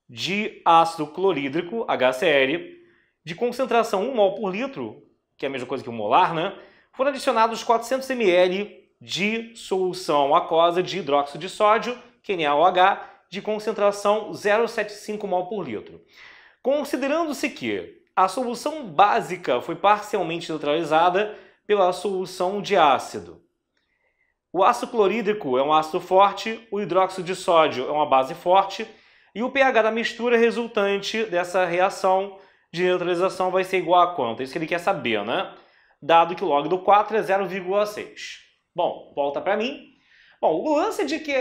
S1: de ácido clorídrico, HCl, de concentração 1 mol por litro, que é a mesma coisa que um molar, né? Foram adicionados 400 ml de solução aquosa de hidróxido de sódio, NaOH, de concentração 0,75 mol por litro. Considerando-se que a solução básica foi parcialmente neutralizada pela solução de ácido. O ácido clorídrico é um ácido forte, o hidróxido de sódio é uma base forte, e o pH da mistura resultante dessa reação de neutralização vai ser igual a quanto? É isso que ele quer saber, né? Dado que o log do 4 é 0,6. Bom, volta para mim. Bom, o lance de que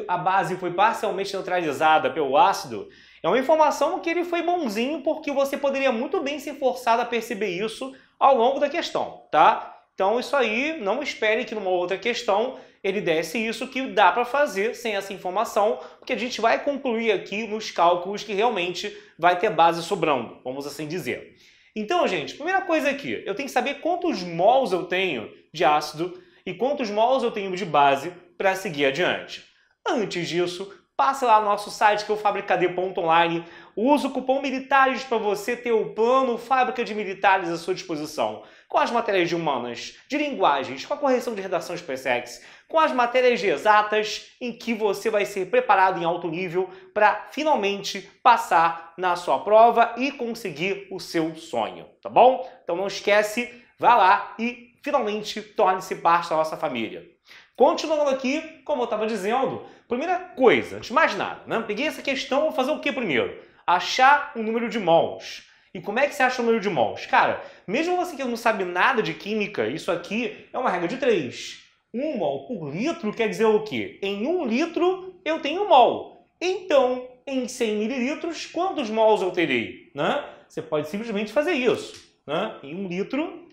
S1: a base foi parcialmente neutralizada pelo ácido é uma informação que ele foi bonzinho porque você poderia muito bem ser forçado a perceber isso ao longo da questão, tá? Então isso aí, não espere que numa outra questão ele desse isso, que dá para fazer sem essa informação, porque a gente vai concluir aqui nos cálculos que realmente vai ter base sobrando, vamos assim dizer. Então, gente, primeira coisa aqui, eu tenho que saber quantos mols eu tenho de ácido e quantos mols eu tenho de base para seguir adiante. Antes disso, passe lá no nosso site, que é o fabricad.online, use o cupom MILITARES para você ter o plano Fábrica de Militares à sua disposição, com as matérias de humanas, de linguagens, com a correção de redação SpaceX, com as matérias de exatas, em que você vai ser preparado em alto nível para finalmente passar na sua prova e conseguir o seu sonho, tá bom? Então não esquece, vá lá e finalmente torne-se parte da nossa família. Continuando aqui, como eu estava dizendo, primeira coisa, antes de mais nada, né? Peguei essa questão, vou fazer o que primeiro? Achar o número de mols. E como é que você acha o número de mols? Cara, mesmo você que não sabe nada de química, isso aqui é uma regra de 3. 1 mol por litro quer dizer o quê? Em 1 litro eu tenho 1 mol. Então, em 100 mililitros, quantos mols eu terei? Né? Você pode simplesmente fazer isso. Né? Em 1 litro,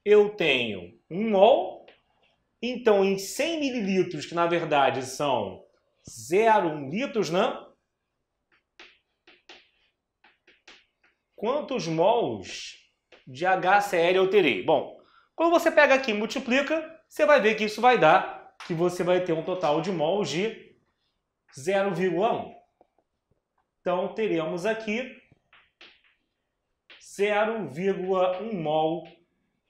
S1: eu tenho 1 mol. Então, em 100 mililitros, que na verdade são 0,1 litros, né? Quantos mols de HCl eu terei? Bom, quando você pega aqui e multiplica, você vai ver que isso vai dar que você vai ter um total de mols de 0,1. Então, teremos aqui 0,1 mol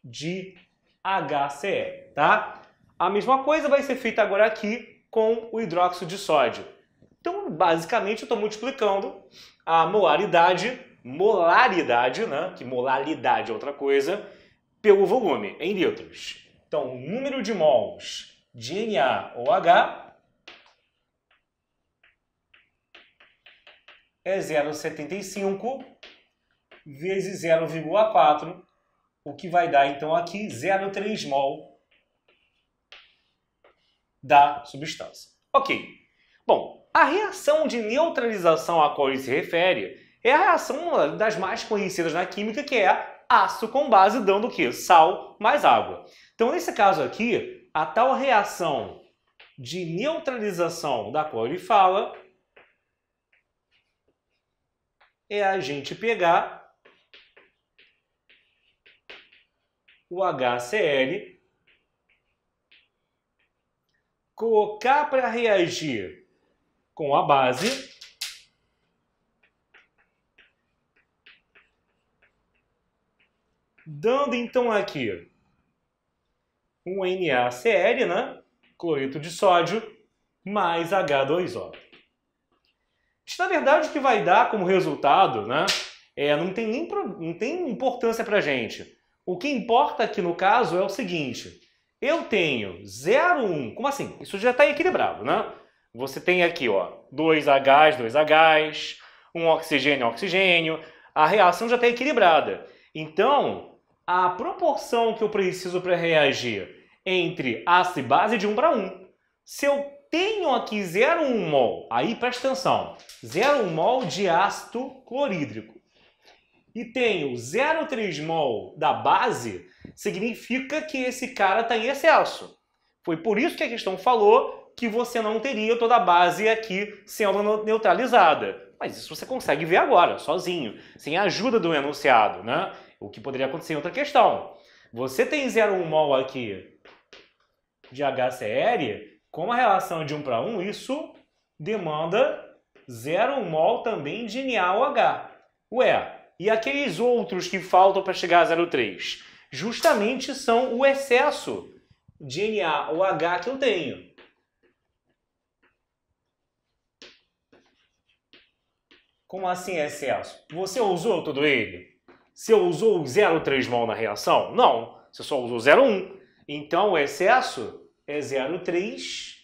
S1: de HCl, tá? A mesma coisa vai ser feita agora aqui com o hidróxido de sódio. Então, basicamente, eu estou multiplicando a molaridade, né? Que molaridade é outra coisa, pelo volume, em litros. Então, o número de mols de NaOH é 0,75 vezes 0,4, o que vai dar, então, aqui 0,3 mol da substância. Ok. Bom, a reação de neutralização a qual ele se refere é a reação das mais conhecidas na química, que é ácido com base dando o quê? Sal mais água. Então, nesse caso aqui, a tal reação de neutralização da qual ele fala é a gente pegar o HCl, colocar para reagir com a base, dando então aqui um NaCl, né? Cloreto de sódio, mais H2O. Isso, na verdade, o que vai dar como resultado, né? Não tem importância para a gente. O que importa aqui no caso é o seguinte: eu tenho 0,1. Como assim? Isso já está equilibrado, né? Você tem aqui, ó, 2Hs, um oxigênio. A reação já está equilibrada. Então, a proporção que eu preciso para reagir entre ácido e base é de 1 para 1. Se eu tenho aqui 0,1 mol, aí presta atenção, 0,1 mol de ácido clorídrico, e tenho 0,3 mol da base, significa que esse cara está em excesso. Foi por isso que a questão falou que você não teria toda a base aqui sendo neutralizada. Mas isso você consegue ver agora, sozinho, sem a ajuda do enunciado, né? O que poderia acontecer em outra questão. Você tem 0,1 mol aqui de HCl Como a relação é de 1 para 1, isso demanda 0 mol também de NaOH. Ué, e aqueles outros que faltam para chegar a 0,3? Justamente são o excesso de NaOH que eu tenho. Como assim excesso? Você usou todo ele? Você usou 0,3 mol na reação? Não, você só usou 0,1. Então o excesso é 0,3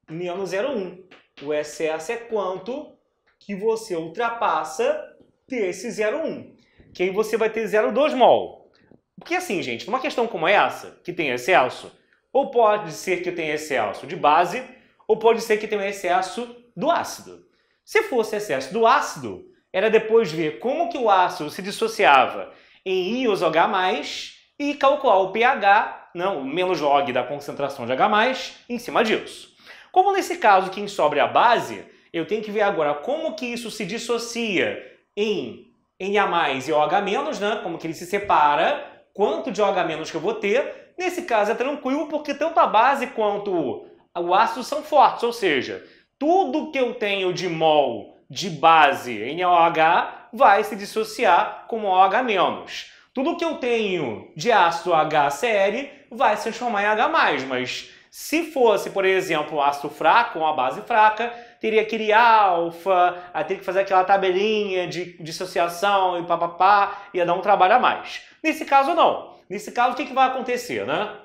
S1: menos 0,1. O excesso é quanto que você ultrapassa desse 0,1. Que aí você vai ter 0,2 mol. Porque assim, gente, numa questão como essa, que tem excesso, ou pode ser que tenha excesso de base, ou pode ser que tenha excesso do ácido. Se fosse excesso do ácido, era depois ver como que o ácido se dissociava em íons OH+, e calcular o pH, não, o menos log da concentração de H+, em cima disso. Como nesse caso quem sobra é a base, eu tenho que ver agora como que isso se dissocia em Na+ e OH-, né? Como que ele se separa, quanto de OH- que eu vou ter. Nesse caso é tranquilo porque tanto a base quanto o ácido são fortes, ou seja, tudo que eu tenho de mol de base NaOH vai se dissociar como OH-. Tudo que eu tenho de ácido HCl vai se transformar em H+, mas se fosse, por exemplo, um ácido fraco, uma base fraca, teria que ir alfa, aí teria que fazer aquela tabelinha de dissociação e papapá, ia dar um trabalho a mais. Nesse caso, não. Nesse caso, o que vai acontecer, né?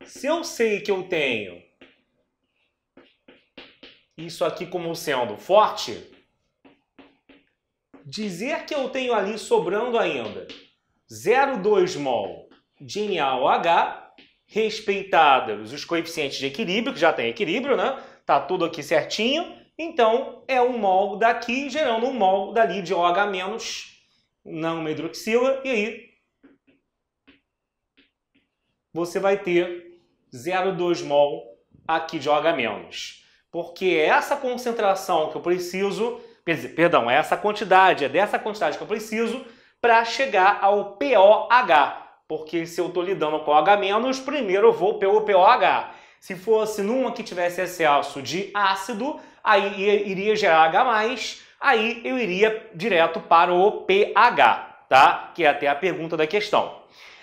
S1: Se eu sei que eu tenho isso aqui como sendo forte, dizer que eu tenho ali sobrando ainda 0,2 mol de NaOH, respeitados os coeficientes de equilíbrio, que já tem equilíbrio, né? Tá tudo aqui certinho. Então, é 1 mol daqui, gerando 1 mol dali de OH-, não uma hidroxila, e aí você vai ter 0,2 mol aqui de OH-. Porque é essa concentração que eu preciso, perdão, é essa quantidade, é dessa quantidade que eu preciso para chegar ao POH. Porque se eu estou lidando com OH-, primeiro eu vou pelo POH. Se fosse numa que tivesse excesso de ácido, aí iria gerar H+, aí eu iria direto para o pH, tá? Que é até a pergunta da questão.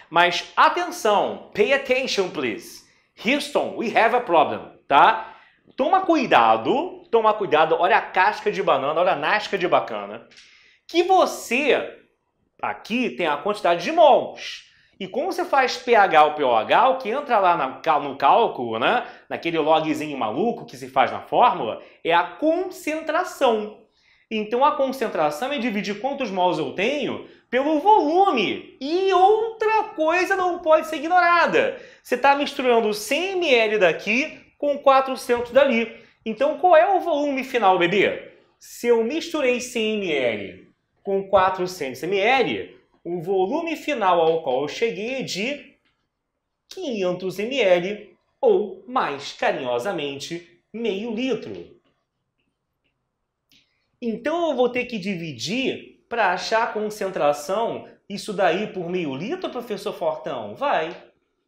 S1: Mas atenção, pay attention please. Houston, we have a problem, tá? Toma cuidado, olha a casca de banana, olha a nasca de bacana, que você aqui tem a quantidade de mols. E como você faz pH ou pOH, o que entra lá no cálculo, né, naquele logzinho maluco que se faz na fórmula, é a concentração. Então a concentração é dividir quantos mols eu tenho pelo volume. E outra coisa não pode ser ignorada. Você está misturando 100 ml daqui com 400 dali. Então qual é o volume final, bebê? Se eu misturei 100 ml com 400 ml, o volume final ao qual eu cheguei é de 500 ml, ou, mais carinhosamente, meio litro. Então eu vou ter que dividir para achar a concentração, isso daí por meio litro, professor Fortão? Vai.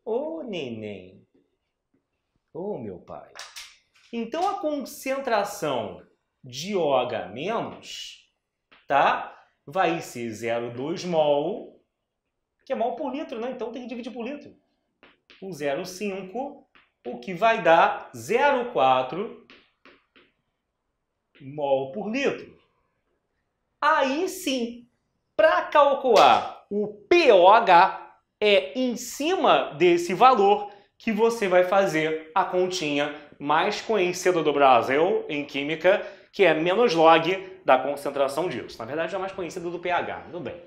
S1: Ô, neném. Ô, meu pai. Então a concentração de OH-, tá? Vai ser 0,2 mol, que é mol por litro, né? Então tem que dividir por litro. Por 0,5, o que vai dar 0,4 mol por litro. Aí sim, para calcular o pOH, é em cima desse valor que você vai fazer a continha mais conhecida do Brasil em química, que é menos log da concentração disso. Na verdade, é a mais conhecida do pH. Tudo bem.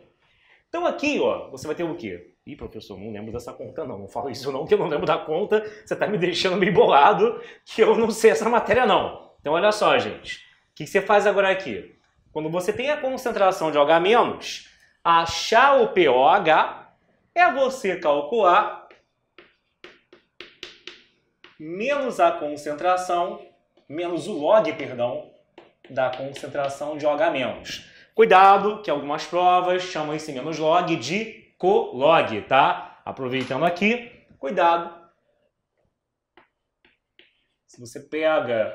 S1: Então aqui, ó, você vai ter o quê? Ih, professor, não lembro dessa conta não. Não falo isso não, que eu não lembro da conta. Você está me deixando meio bolado, que eu não sei essa matéria não. Então olha só, gente. O que você faz agora aqui? Quando você tem a concentração de OH-, achar o pOH é você calcular menos a concentração, menos o log, perdão, da concentração de OH-. Cuidado, que algumas provas chamam esse menos log de colog, tá? Aproveitando aqui, cuidado, Se você pega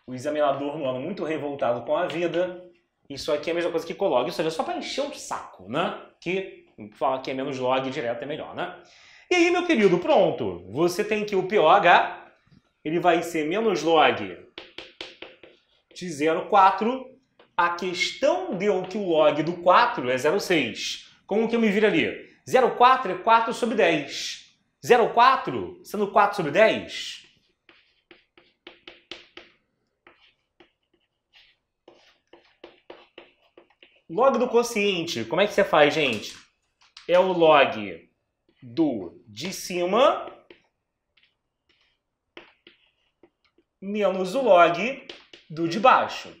S1: o examinador no ano muito revoltado com a vida, isso aqui é a mesma coisa que coloca. Isso é só para encher o saco, né? Que fala que é menos log direto é melhor, né? E aí, meu querido, pronto. Você tem que o POH, ele vai ser menos log de 0,4. A questão deu que o log do 4 é 0,6. Como que eu me viro ali? 0,4 é 4 sobre 10. 0,4 sendo 4 sobre 10. Log do quociente, como é que você faz, gente? É o log do de cima menos o log do de baixo.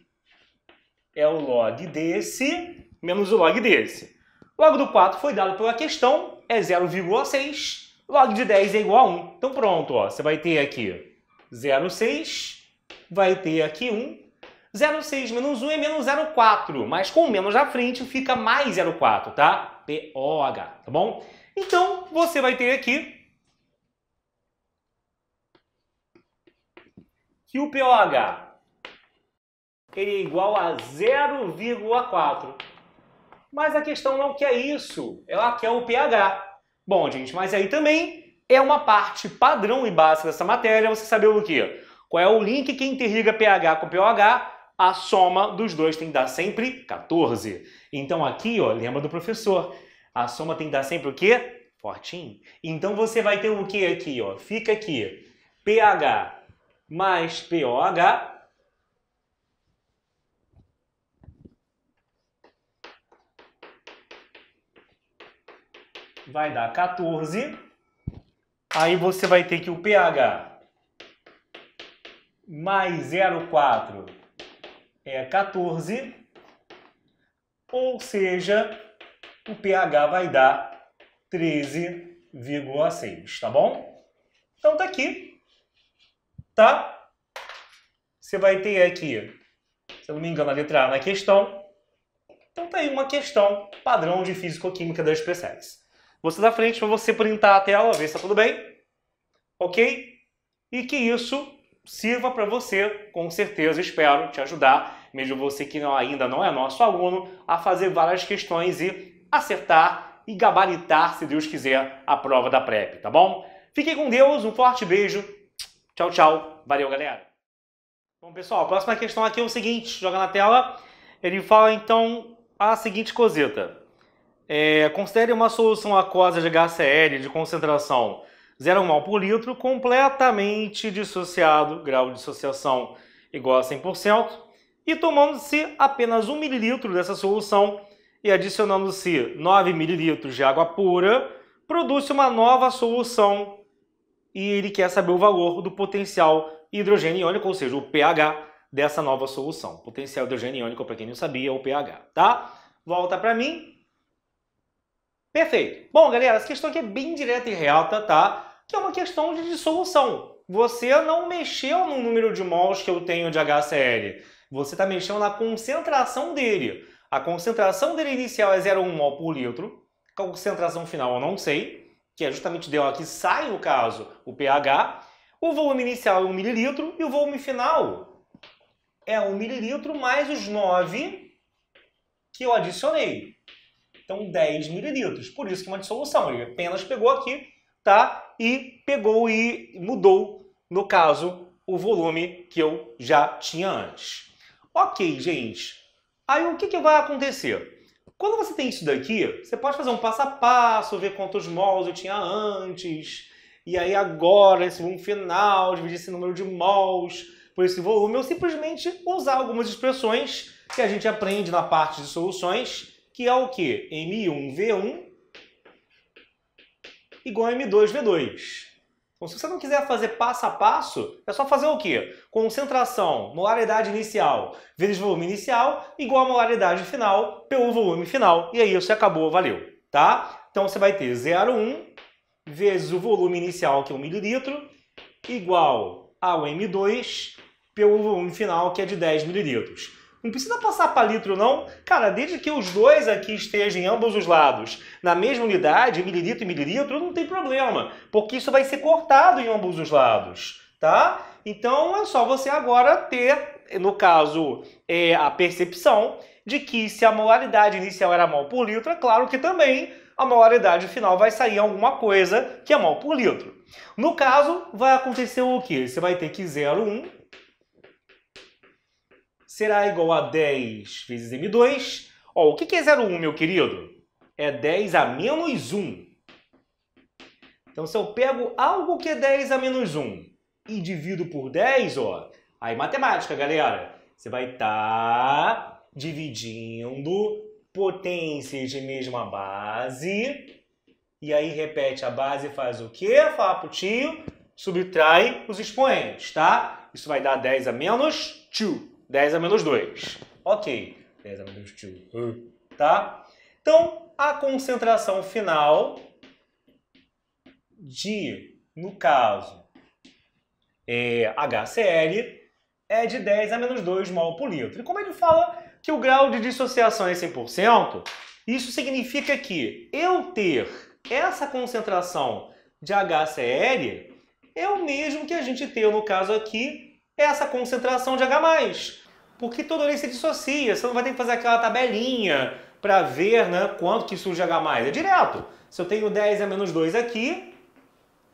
S1: É o log desse menos o log desse. Log do 4 foi dado pela questão, é 0,6. Log de 10 é igual a 1. Então pronto, ó, você vai ter aqui 0,6, vai ter aqui 1. 0,6 menos 1 é menos 0,4, mas com menos à frente fica mais 0,4, tá? POH, tá bom? Então, você vai ter aqui que o POH ele é igual a 0,4. Mas a questão não quer isso, ela quer o pH. Bom, gente, mas aí também é uma parte padrão e básica dessa matéria, você saber o quê? Qual é o link que interliga pH com pOH? A soma dos dois tem que dar sempre 14. Então aqui, ó, lembra do professor, a soma tem que dar sempre o quê? Fortinho. Então você vai ter o quê aqui, ó? Fica aqui, pH mais pOH vai dar 14. Aí você vai ter que o pH mais 0,4 é 14. Ou seja, o pH vai dar 13,6, tá bom? Então tá aqui, tá? Você vai ter aqui, se eu não me engano, a letra A na questão. Então tá aí uma questão padrão de físico-química da SpaceX. Vou da frente para você printar a tela, ver se está tudo bem, ok? E que isso sirva para você, com certeza, espero te ajudar, mesmo você que ainda não é nosso aluno, a fazer várias questões e acertar e gabaritar, se Deus quiser, a prova da PrEP, tá bom? Fiquem com Deus, um forte beijo, tchau, tchau, valeu, galera! Bom, pessoal, a próxima questão aqui é o seguinte, joga na tela, ele fala, então, a seguinte coseta. Considere uma solução aquosa de HCl de concentração 0 mol por litro completamente dissociado, grau de dissociação igual a 100%, e tomando-se apenas 1 ml dessa solução e adicionando-se 9 ml de água pura, produz uma nova solução e ele quer saber o valor do potencial hidrogênio iônico, ou seja, o pH dessa nova solução. Potencial hidrogênio iônico, para quem não sabia, é o pH, tá? Volta para mim. Perfeito. Bom, galera, essa questão aqui é bem direta e reta, tá? Que é uma questão de dissolução. Você não mexeu no número de mols que eu tenho de HCl. Você está mexendo na concentração dele. A concentração dele inicial é 0,1 mol por litro. A concentração final eu não sei, que é justamente dela que sai, no caso, o pH. O volume inicial é 1 ml e o volume final é 1 ml mais os 9 que eu adicionei. Então, 10 ml. Por isso que é uma dissolução. Ele apenas pegou aqui, tá? E pegou e mudou, no caso, o volume que eu já tinha antes. Ok, gente. Aí, o que vai acontecer? Quando você tem isso daqui, você pode fazer um passo a passo, ver quantos mols eu tinha antes. E aí, agora, esse volume final, dividir esse número de mols por esse volume. Ou simplesmente usar algumas expressões que a gente aprende na parte de soluções, que é o que? M1V1 igual a M2V2. Então, se você não quiser fazer passo a passo, é só fazer o quê? Concentração, molaridade inicial vezes volume inicial igual a molaridade final pelo volume final. E aí isso acabou, valeu, tá? Então você vai ter 0,1 vezes o volume inicial, que é 1 ml, igual ao M2 pelo volume final, que é de 10 ml. Não precisa passar para litro, não. Cara, desde que os dois aqui estejam em ambos os lados na mesma unidade, mililitro e mililitro, não tem problema. Porque isso vai ser cortado em ambos os lados. tá? Então é só você agora ter, no caso, a percepção de que se a molaridade inicial era mol por litro, é claro que também a molaridade final vai sair alguma coisa que é mol por litro. No caso, vai acontecer o quê? Você vai ter que 0,1 será igual a 10 vezes M2. Ó, o que é 0,1, meu querido? É 10 a menos 1. Então, se eu pego algo que é 10 a menos 1 e divido por 10, ó, aí matemática, galera, você vai estar dividindo potências de mesma base, e aí repete a base e faz o quê? Fala pro tio, subtrai os expoentes, tá? Isso vai dar 10 a menos 2, 10 a menos 2. Ok, 10 a menos 2, tá? Então, a concentração final de, no caso, HCl é de 10 a menos 2 mol por litro. E como ele fala que o grau de dissociação é 100%, isso significa que eu ter essa concentração de HCl é o mesmo que a gente tem, no caso aqui, essa concentração de H+. Porque toda vez se dissocia, você não vai ter que fazer aquela tabelinha para ver, né, quanto que surge H+. É direto. Se eu tenho 10 a menos 2 aqui,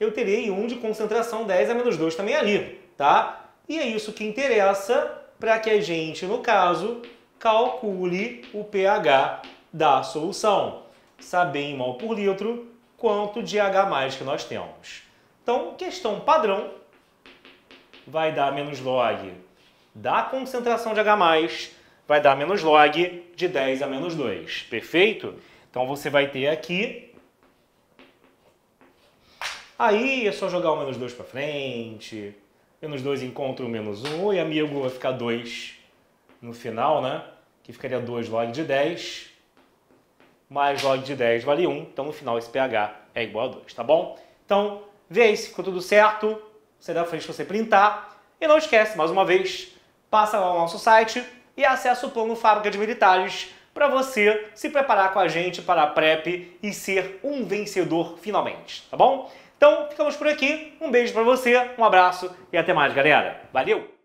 S1: eu terei um de concentração 10 a menos 2 também ali, tá? E é isso que interessa para que a gente, no caso, calcule o pH da solução. Saber em mol por litro quanto de H+ que nós temos. Então, questão padrão vai dar menos log da concentração de H+, vai dar menos log de 10 a menos 2. Perfeito? Então, você vai ter aqui. Aí é só jogar o menos 2 para frente. Menos 2 encontra o menos 1. Oi, amigo, vai ficar 2 no final, né? Que ficaria 2 log de 10. Mais log de 10 vale 1. Então, no final, esse pH é igual a 2, tá bom? Então, vê aí se ficou tudo certo. Você dá frente para você printar. E não esquece, mais uma vez, passa lá no nosso site e acessa o plano Fábrica de Militares para você se preparar com a gente para a PrEP e ser um vencedor finalmente, tá bom? Então, ficamos por aqui. Um beijo para você, um abraço e até mais, galera. Valeu!